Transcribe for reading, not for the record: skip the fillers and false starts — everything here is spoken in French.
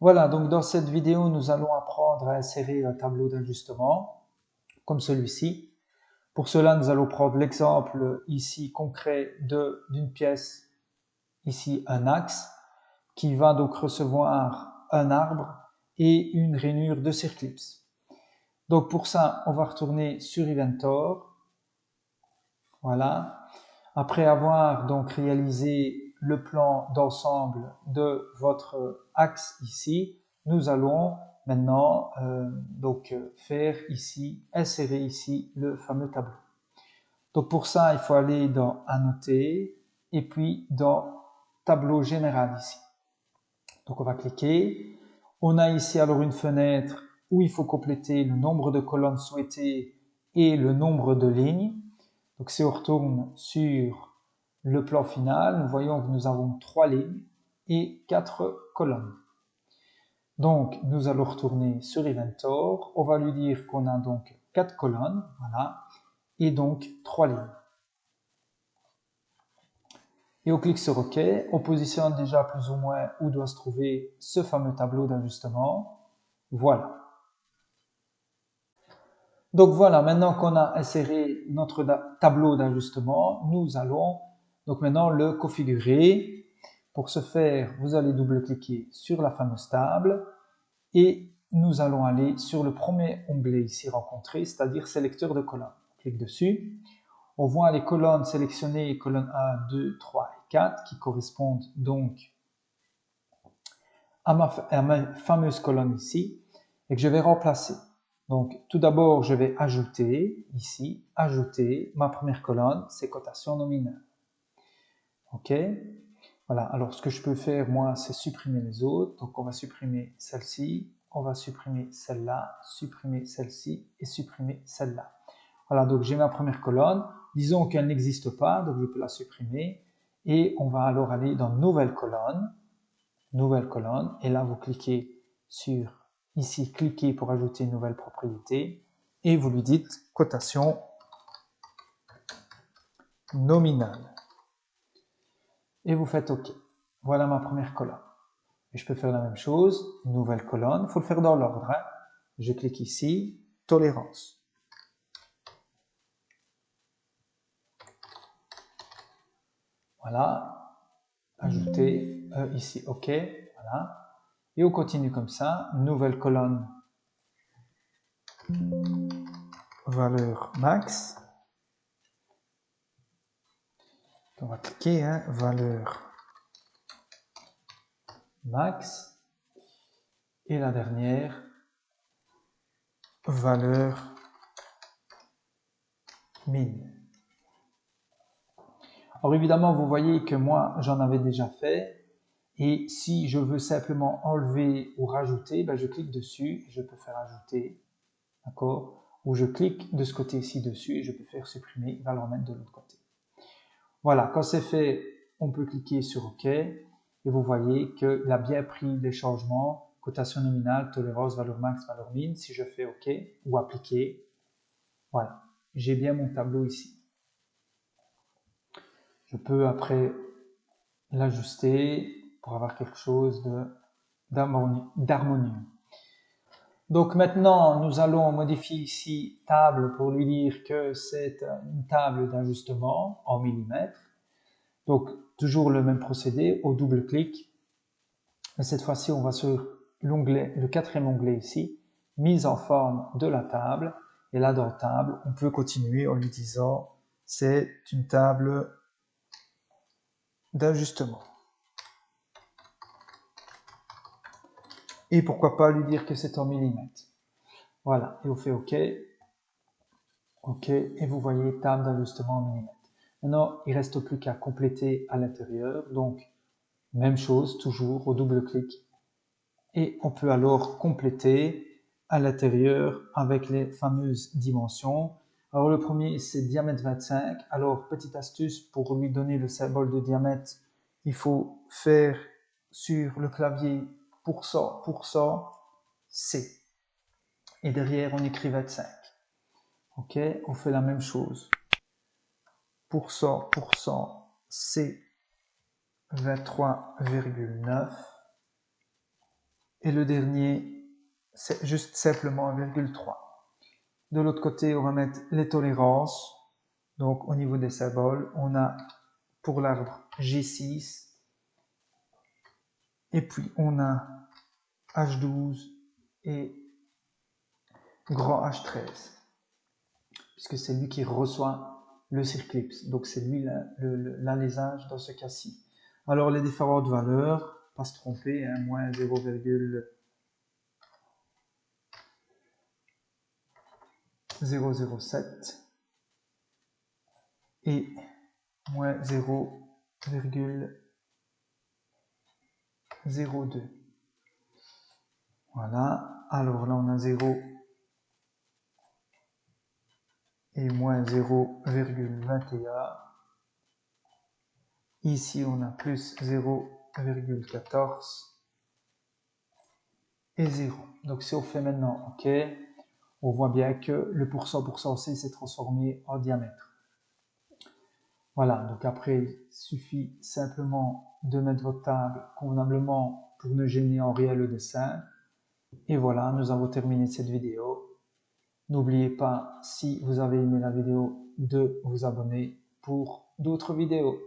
Voilà, donc dans cette vidéo, nous allons apprendre à insérer un tableau d'ajustement comme celui-ci. Pour cela, nous allons prendre l'exemple ici concret d'une pièce, ici un axe, qui va donc recevoir un arbre et une rainure de Circlips. Donc pour ça, on va retourner sur Inventor. Voilà. Après avoir donc réalisé le plan d'ensemble de votre axe ici, nous allons maintenant faire ici, insérer ici le fameux tableau. Donc pour ça, il faut aller dans Annoter et puis dans Tableau général ici. Donc on va cliquer. On a ici alors une fenêtre où il faut compléter le nombre de colonnes souhaitées et le nombre de lignes. Donc si on retourne sur le plan final, nous voyons que nous avons 3 lignes et 4 colonnes. Donc nous allons retourner sur Inventor, on va lui dire qu'on a donc 4 colonnes, voilà, et donc 3 lignes. Et on clique sur OK, on positionne déjà plus ou moins où doit se trouver ce fameux tableau d'ajustement. Voilà. Donc voilà, maintenant qu'on a inséré notre tableau d'ajustement, nous allons donc maintenant le configurer. Pour ce faire, vous allez double-cliquer sur la fameuse table et nous allons aller sur le premier onglet ici rencontré, c'est-à-dire sélecteur de colonnes. On clique dessus. On voit les colonnes sélectionnées, colonnes 1, 2, 3 et 4, qui correspondent donc à ma fameuse colonne ici, et que je vais remplacer. Donc, tout d'abord, je vais ajouter, ici, ajouter ma première colonne, c'est cotation nominale. OK? Voilà, alors ce que je peux faire, moi, c'est supprimer les autres. Donc, on va supprimer celle-ci, on va supprimer celle-là, supprimer celle-ci et supprimer celle-là. Voilà, donc j'ai ma première colonne. Disons qu'elle n'existe pas, donc je peux la supprimer. Et on va alors aller dans Nouvelle colonne. Nouvelle colonne. Et là, vous cliquez sur, ici, cliquez pour ajouter une nouvelle propriété. Et vous lui dites cotation nominale. Et vous faites OK. Voilà ma première colonne. Et je peux faire la même chose, nouvelle colonne. Il faut le faire dans l'ordre. Hein. Je clique ici, tolérance. Voilà. Ajouter ici OK. Voilà. Et on continue comme ça. Nouvelle colonne. Valeur max. On va cliquer, hein, valeur max. Et la dernière, valeur min. Alors évidemment, vous voyez que moi, j'en avais déjà fait. Et si je veux simplement enlever ou rajouter, ben je clique dessus et je peux faire ajouter. D'accord? Ou je clique de ce côté-ci dessus et je peux faire supprimer, il va le remettre de l'autre côté. Voilà, quand c'est fait, on peut cliquer sur OK et vous voyez qu'il a bien pris les changements, cotation nominale, tolérance, valeur max, valeur min. Si je fais OK ou appliquer, voilà, j'ai bien mon tableau ici. Je peux après l'ajuster pour avoir quelque chose d'harmonieux. Donc maintenant, nous allons modifier ici table pour lui dire que c'est une table d'ajustement en millimètres. Donc toujours le même procédé, au double clic. Mais cette fois-ci, on va sur l'onglet, le quatrième onglet ici, mise en forme de la table. Et là, dans table, on peut continuer en lui disant c'est une table d'ajustement. Et pourquoi pas lui dire que c'est en millimètres. Voilà, et on fait OK. OK, et vous voyez table d'ajustement en millimètres. Maintenant, il ne reste plus qu'à compléter à l'intérieur. Donc, même chose, toujours au double clic. Et on peut alors compléter à l'intérieur avec les fameuses dimensions. Alors, le premier, c'est diamètre 25. Alors, petite astuce, pour lui donner le symbole de diamètre, il faut faire sur le clavier %, C. Et derrière, on écrit 25. OK, on fait la même chose. %, C, 23,9. Et le dernier, c'est juste simplement 1,3. De l'autre côté, on va mettre les tolérances. Donc au niveau des symboles, on a pour l'arbre G6, et puis on a H12 et grand H13, puisque c'est lui qui reçoit le circlipse. Donc c'est lui l'alésage dans ce cas-ci. Alors les différentes valeurs, pas se tromper, hein, moins 0,007 et moins 0,02. Voilà, alors là on a 0 et moins 0,21. Ici on a plus 0,14 et 0. Donc si on fait maintenant OK, on voit bien que le pourcent C s'est transformé en diamètre. Voilà, donc après il suffit simplement de mettre votre table convenablement pour ne gêner en rien le dessin. Et voilà, nous avons terminé cette vidéo. N'oubliez pas, si vous avez aimé la vidéo, de vous abonner pour d'autres vidéos.